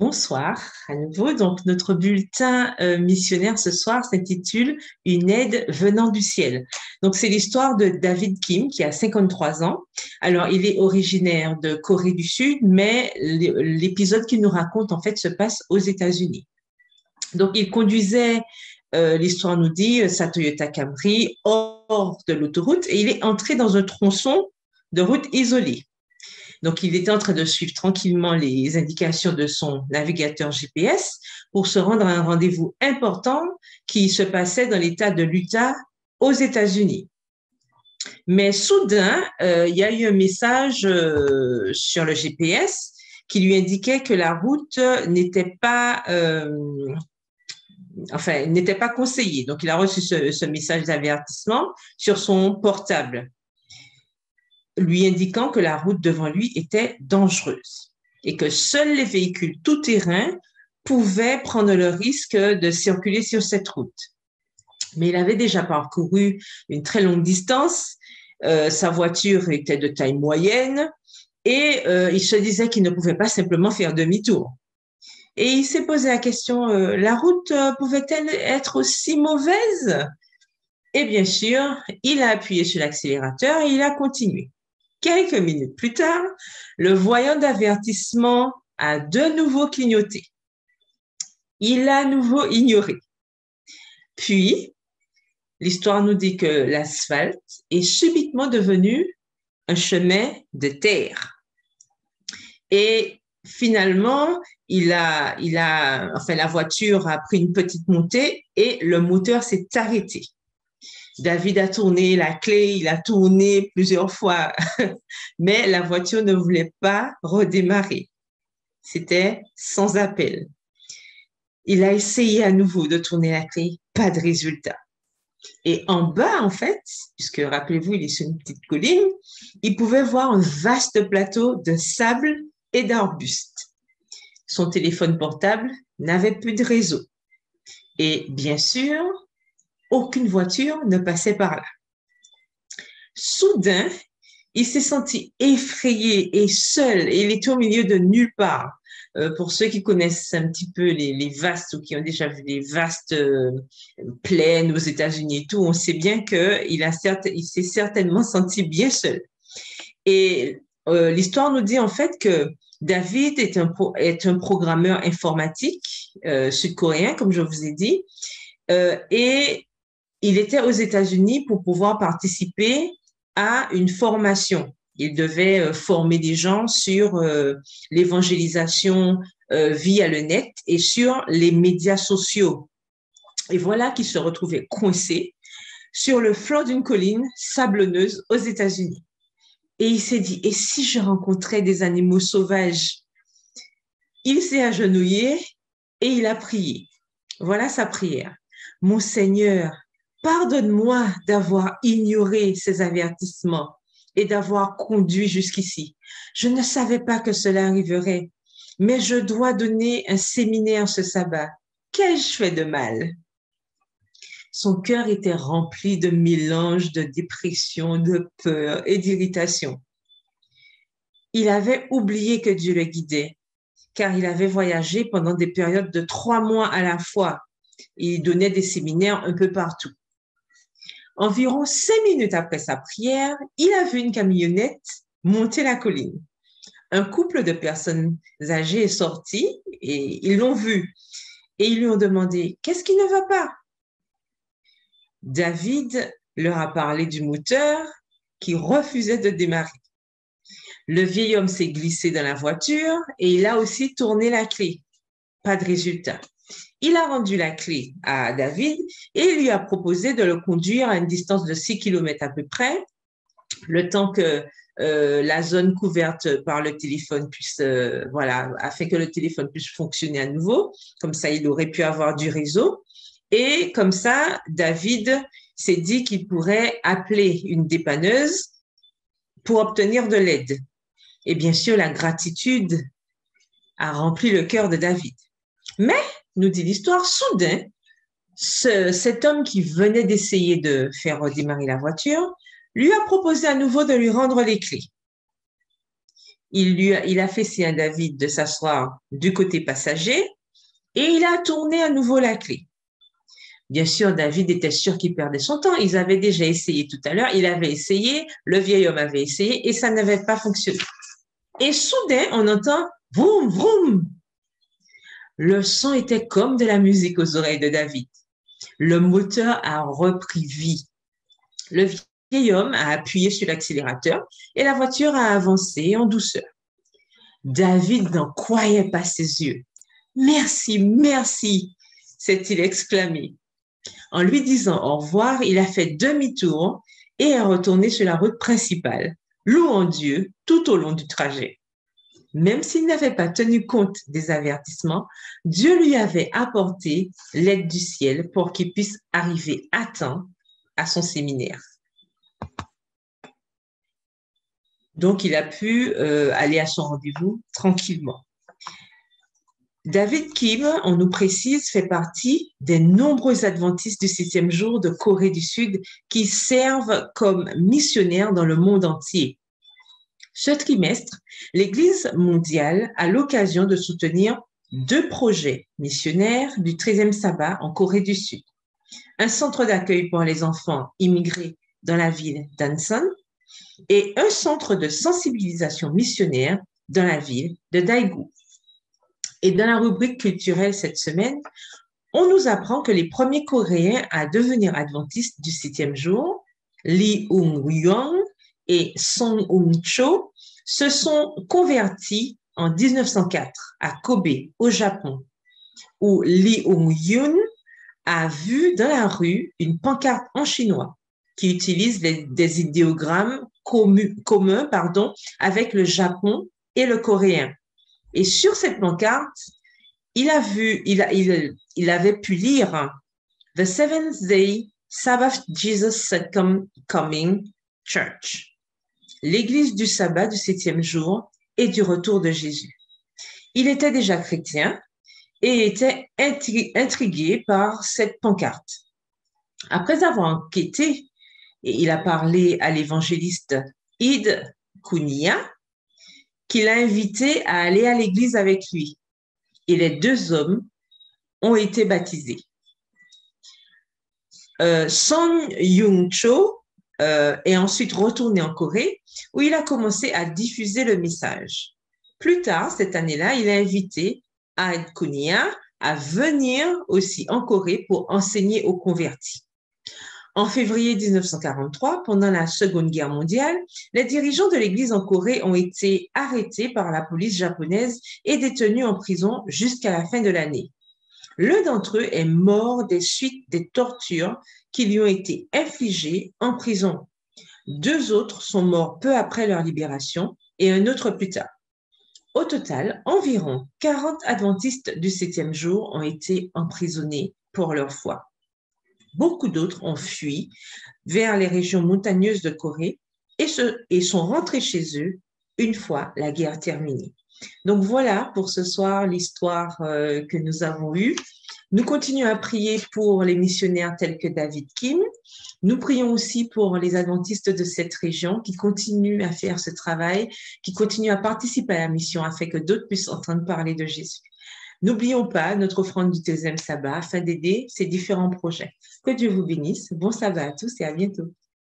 Bonsoir à nouveau. Donc, notre bulletin missionnaire ce soir s'intitule Une aide venant du ciel. Donc, c'est l'histoire de David Kim qui a 53 ans. Alors, il est originaire de Corée du Sud, mais l'épisode qu'il nous raconte, en fait, se passe aux États-Unis. Donc, il conduisait, l'histoire nous dit, sa Toyota Camry hors de l'autoroute et il est entré dans un tronçon de route isolée. Donc, il était en train de suivre tranquillement les indications de son navigateur GPS pour se rendre à un rendez-vous important qui se passait dans l'État de l'Utah aux États-Unis. Mais soudain, il y a eu un message sur le GPS qui lui indiquait que la route n'était pas, n'était pas conseillée. Donc, il a reçu ce message d'avertissement sur son portable, lui indiquant que la route devant lui était dangereuse et que seuls les véhicules tout-terrain pouvaient prendre le risque de circuler sur cette route. Mais il avait déjà parcouru une très longue distance, sa voiture était de taille moyenne et il se disait qu'il ne pouvait pas simplement faire demi-tour. Et il s'est posé la question, la route pouvait-elle être aussi mauvaise? Et bien sûr, il a appuyé sur l'accélérateur et il a continué. Quelques minutes plus tard, le voyant d'avertissement a de nouveau clignoté. Il a à nouveau ignoré. Puis, l'histoire nous dit que l'asphalte est subitement devenu un chemin de terre. Et finalement, la voiture a pris une petite montée et le moteur s'est arrêté. David a tourné la clé, il a tourné plusieurs fois, mais la voiture ne voulait pas redémarrer. C'était sans appel. Il a essayé à nouveau de tourner la clé, pas de résultat. Et en bas, en fait, puisque rappelez-vous, il est sur une petite colline, il pouvait voir un vaste plateau de sable et d'arbustes. Son téléphone portable n'avait plus de réseau. Et bien sûr, aucune voiture ne passait par là. Soudain, il s'est senti effrayé et seul, et il était au milieu de nulle part. Pour ceux qui connaissent un petit peu les vastes ou qui ont déjà vu les vastes plaines aux États-Unis et tout, on sait bien il s'est certainement senti bien seul. Et l'histoire nous dit en fait que David est un programmeur informatique sud-coréen, comme je vous ai dit, et il était aux États-Unis pour pouvoir participer à une formation. Il devait former des gens sur l'évangélisation via le net et sur les médias sociaux. Et voilà qu'il se retrouvait coincé sur le flanc d'une colline sablonneuse aux États-Unis. Et il s'est dit, et si je rencontrais des animaux sauvages? Il s'est agenouillé et il a prié. Voilà sa prière. Mon Seigneur, pardonne-moi d'avoir ignoré ces avertissements et d'avoir conduit jusqu'ici. Je ne savais pas que cela arriverait, mais je dois donner un séminaire ce sabbat. Qu'ai-je fait de mal? Son cœur était rempli de mélanges de dépression, de peur et d'irritation. Il avait oublié que Dieu le guidait, car il avait voyagé pendant des périodes de 3 mois à la fois. Il donnait des séminaires un peu partout. Environ 5 minutes après sa prière, il a vu une camionnette monter la colline. Un couple de personnes âgées est sorti et ils l'ont vu. Et ils lui ont demandé, qu'est-ce qui ne va pas? David leur a parlé du moteur qui refusait de démarrer. Le vieil homme s'est glissé dans la voiture et il a aussi tourné la clé. Pas de résultat. Il a rendu la clé à David et il lui a proposé de le conduire à une distance de 6 km à peu près, le temps que la zone couverte par le téléphone puisse, afin que le téléphone puisse fonctionner à nouveau. Comme ça, il aurait pu avoir du réseau. Et comme ça, David s'est dit qu'il pourrait appeler une dépanneuse pour obtenir de l'aide. Et bien sûr, la gratitude a rempli le cœur de David. Mais, nous dit l'histoire, soudain, cet homme qui venait d'essayer de faire redémarrer la voiture lui a proposé à nouveau de lui rendre les clés. il a fait signe à David de s'asseoir du côté passager et il a tourné à nouveau la clé. Bien sûr, David était sûr qu'il perdait son temps. Ils avaient déjà essayé tout à l'heure. Il avait essayé, le vieil homme avait essayé et ça n'avait pas fonctionné. Et soudain, on entend vroom, vroom. Le son était comme de la musique aux oreilles de David. Le moteur a repris vie. Le vieil homme a appuyé sur l'accélérateur et la voiture a avancé en douceur. David n'en croyait pas ses yeux. Merci, merci, s'est-il exclamé. En lui disant au revoir, il a fait demi-tour et est retourné sur la route principale, louant Dieu tout au long du trajet. Même s'il n'avait pas tenu compte des avertissements, Dieu lui avait apporté l'aide du ciel pour qu'il puisse arriver à temps à son séminaire. Donc, il a pu aller à son rendez-vous tranquillement. David Kim, on nous précise, fait partie des nombreux adventistes du 7e jour de Corée du Sud qui servent comme missionnaires dans le monde entier. Ce trimestre, l'Église mondiale a l'occasion de soutenir 2 projets missionnaires du 13e sabbat en Corée du Sud. Un centre d'accueil pour les enfants immigrés dans la ville d'Ansan et un centre de sensibilisation missionnaire dans la ville de Daegu. Et dans la rubrique culturelle cette semaine, on nous apprend que les premiers Coréens à devenir adventistes du 7e jour, Lee Eung-young et Song Eun-cho, se sont convertis en 1904 à Kobe, au Japon, où Lee Eung-yoon a vu dans la rue une pancarte en chinois qui utilise des idéogrammes communs avec le Japon et le coréen. Et sur cette pancarte, il avait pu lire The Seventh Day Sabbath Jesus Second Coming Church, l'église du sabbat du 7e jour et du retour de Jésus. Il était déjà chrétien et était intrigué par cette pancarte. Après avoir enquêté, il a parlé à l'évangéliste Id Kunia, qu'il a invité à aller à l'église avec lui. Et les 2 hommes ont été baptisés. Song Eun-cho est ensuite retourné en Corée où il a commencé à diffuser le message. Plus tard, cette année-là, il a invité Id Kunia à venir aussi en Corée pour enseigner aux convertis. En février 1943, pendant la Seconde Guerre mondiale, les dirigeants de l'Église en Corée ont été arrêtés par la police japonaise et détenus en prison jusqu'à la fin de l'année. L'un d'entre eux est mort des suites des tortures qui lui ont été infligées en prison. 2 autres sont morts peu après leur libération et un autre plus tard. Au total, environ 40 adventistes du 7e jour ont été emprisonnés pour leur foi. Beaucoup d'autres ont fui vers les régions montagneuses de Corée et sont rentrés chez eux une fois la guerre terminée. Donc voilà pour ce soir l'histoire que nous avons eue. Nous continuons à prier pour les missionnaires tels que David Kim. Nous prions aussi pour les adventistes de cette région qui continuent à faire ce travail, qui continuent à participer à la mission afin que d'autres puissent entendre parler de Jésus. N'oublions pas notre offrande du 13e sabbat afin d'aider ces différents projets. Que Dieu vous bénisse. Bon sabbat à tous et à bientôt.